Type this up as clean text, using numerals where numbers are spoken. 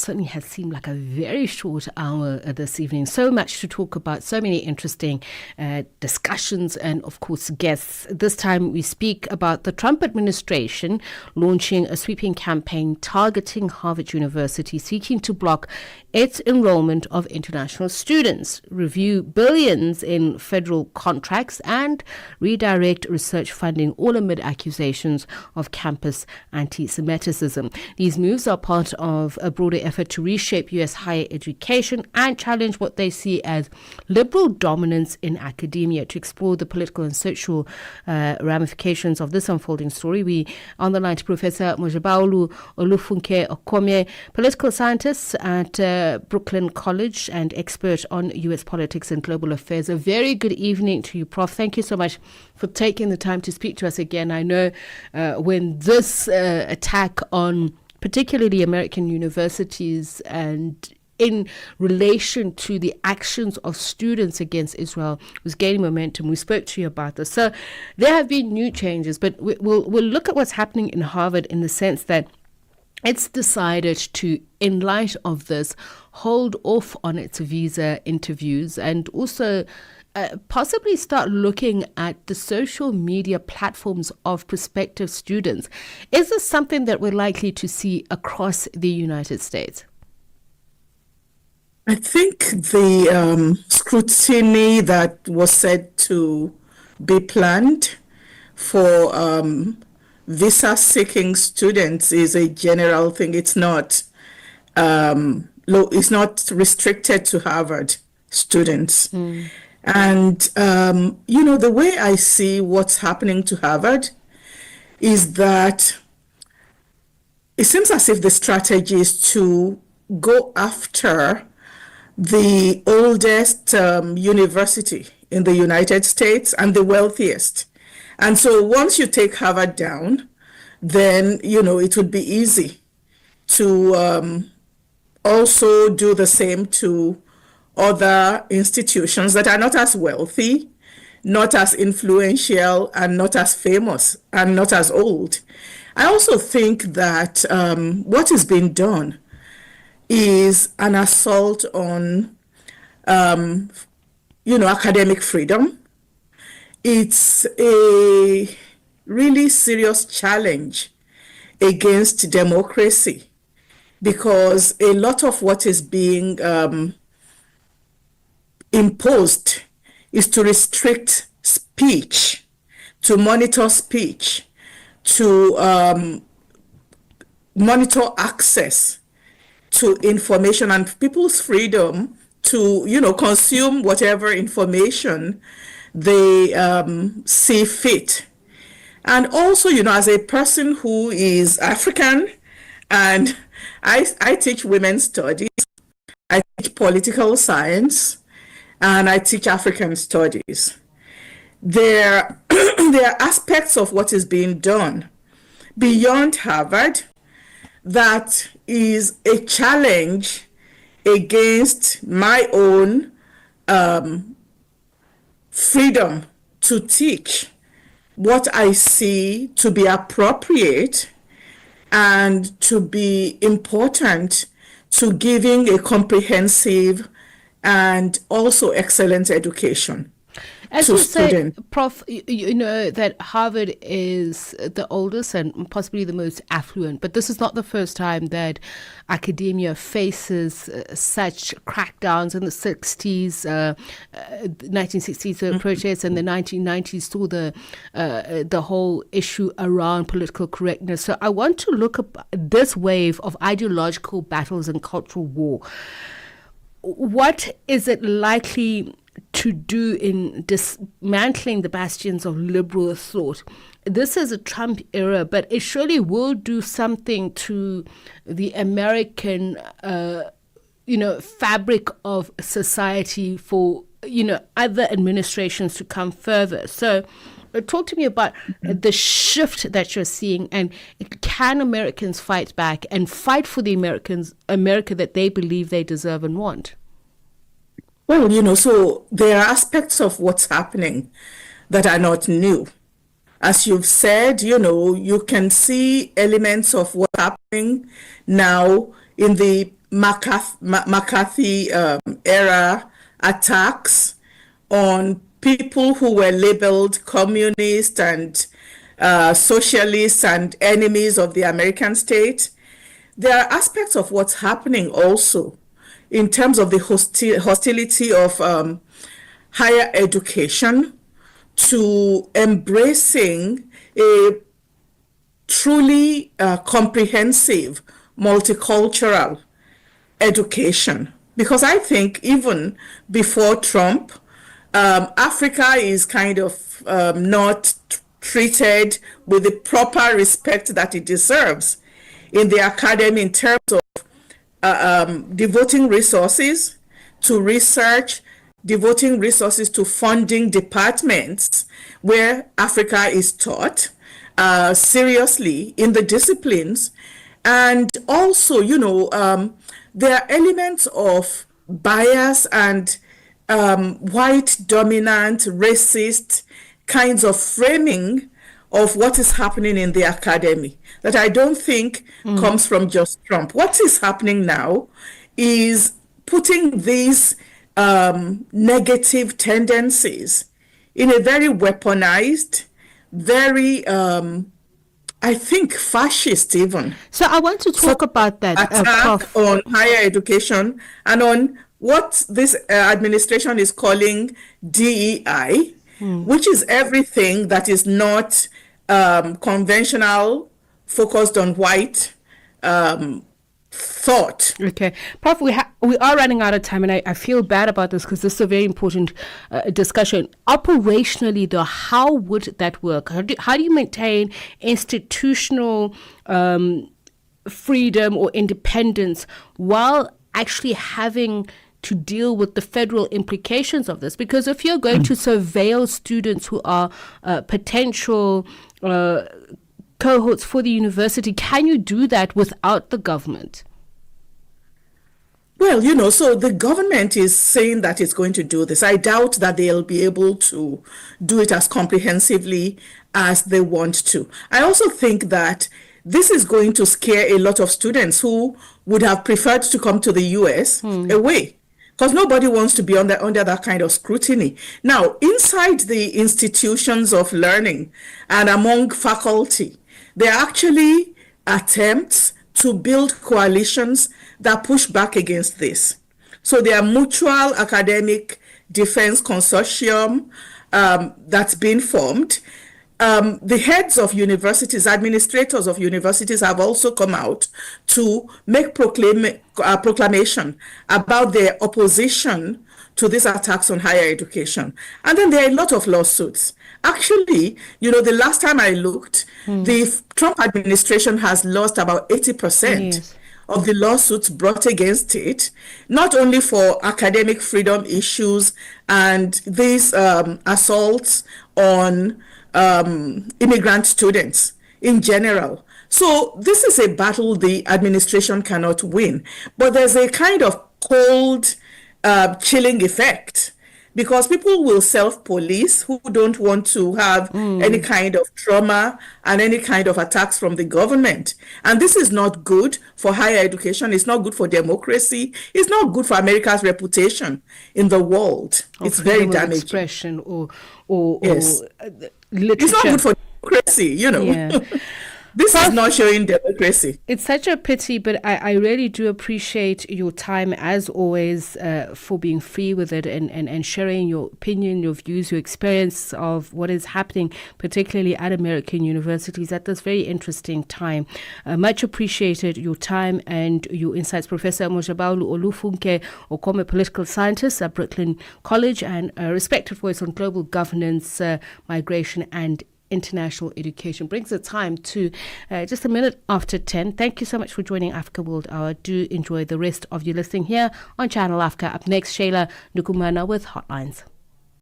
certainly has seemed like a very short hour this evening. So much to talk about, so many interesting discussions and, of course, guests. This time we speak about the Trump administration launching a sweeping campaign targeting Harvard University, seeking to block its enrollment of international students, review billions in federal contracts, and redirect research funding, all amid accusations of campus anti-Semitism. These moves are part of a broader effort to reshape U.S. higher education and challenge what they see as liberal dominance in academia. To explore the political and social ramifications of this unfolding story, we on the line to Professor Mojúbàolú Olúfúnké Okome, political scientist at Brooklyn College and expert on U.S. politics and global affairs. A very good evening to you, Prof. Thank you so much for taking the time to speak to us again. I know when this attack on particularly American universities and in relation to the actions of students against Israel was gaining momentum. We spoke to you about this. So there have been new changes, but we'll look at what's happening in Harvard in the sense that it's decided to, in light of this, hold off on its visa interviews and also possibly start looking at the social media platforms of prospective students. Is this something that we're likely to see across the United States? I think the scrutiny that was said to be planned for visa-seeking students is a general thing. It's not restricted to Harvard students. And, the way I see what's happening to Harvard is that it seems as if the strategy is to go after the oldest university in the United States and the wealthiest. And so once you take Harvard down, then, it would be easy to also do the same to other institutions that are not as wealthy, not as influential, and not as famous, and not as old. I also think that what is being done is an assault on, academic freedom. It's a really serious challenge against democracy because a lot of what is being imposed is to restrict speech, to monitor speech, to monitor access to information and people's freedom to, consume whatever information they see fit. And also, as a person who is African, and I teach women's studies, I teach political science, and I teach African studies. There are aspects of what is being done beyond Harvard that is a challenge against my own freedom to teach what I see to be appropriate and to be important to giving a comprehensive and also excellent education. As you say, Prof, you know that Harvard is the oldest and possibly the most affluent, but this is not the first time that academia faces such crackdowns. In the 60s, 1960s, the protests, and the 1990s saw the whole issue around political correctness. So I want to look at this wave of ideological battles and cultural war. What is it likely to do in dismantling the bastions of liberal thought? This is a Trump era, but it surely will do something to the American, fabric of society for, other administrations to come further. So talk to me about the shift that you're seeing, and can Americans fight back and fight for the America that they believe they deserve and want? Well, so there are aspects of what's happening that are not new. As you've said, you can see elements of what's happening now in the McCarthy era attacks on people who were labeled communist and socialists and enemies of the American state. There are aspects of what's happening also in terms of the hostility of higher education to embracing a truly comprehensive multicultural education. Because I think even before Trump, Africa is kind of not treated with the proper respect that it deserves in the academy in terms of devoting resources to research, devoting resources to funding departments where Africa is taught seriously in the disciplines. And also, there are elements of bias and white dominant, racist kinds of framing of what is happening in the academy that I don't think comes from just Trump. What is happening now is putting these negative tendencies in a very weaponized, very, I think, fascist even. So I want to talk about that. Attack on higher education and on what this administration is calling DEI, which is everything that is not conventional, focused on white thought. Okay. Prof, we are running out of time, and I feel bad about this because this is a very important discussion. Operationally, though, how would that work? How do you maintain institutional freedom or independence while actually having to deal with the federal implications of this? Because if you're going to surveil students who are potential cohorts for the university, can you do that without the government? Well, so the government is saying that it's going to do this. I doubt that they'll be able to do it as comprehensively as they want to. I also think that this is going to scare a lot of students who would have preferred to come to the US away, because nobody wants to be under that kind of scrutiny. Now, inside the institutions of learning and among faculty, there are actually attempts to build coalitions that push back against this. So there are mutual academic defense consortium that's been formed. The heads of universities, administrators of universities have also come out to make proclamation about their opposition to these attacks on higher education. And then there are a lot of lawsuits. Actually, the last time I looked, the Trump administration has lost about 80% of the lawsuits brought against it, not only for academic freedom issues and these assaults on immigrant students in general. So this is a battle the administration cannot win. But there's a kind of cold, chilling effect, because people will self-police who don't want to have any kind of trauma and any kind of attacks from the government. And this is not good for higher education. It's not good for democracy. It's not good for America's reputation in the world. It's very damaging. Expression or yes. Literature. It's not good for democracy, Yeah. This is not showing democracy. It's such a pity, but I really do appreciate your time, as always, for being free with it and sharing your opinion, your views, your experience of what is happening, particularly at American universities at this very interesting time. Much appreciated your time and your insights. Professor Mojúbàolú Olúfúnké Okome, political scientist at Brooklyn College and a respected voice on global governance, migration and international education. Brings the time to just a minute after 10. Thank you so much for joining Africa World Hour. Do enjoy the rest of your listening here on Channel Africa. Up next, Shayla Nukumana with Hotlines.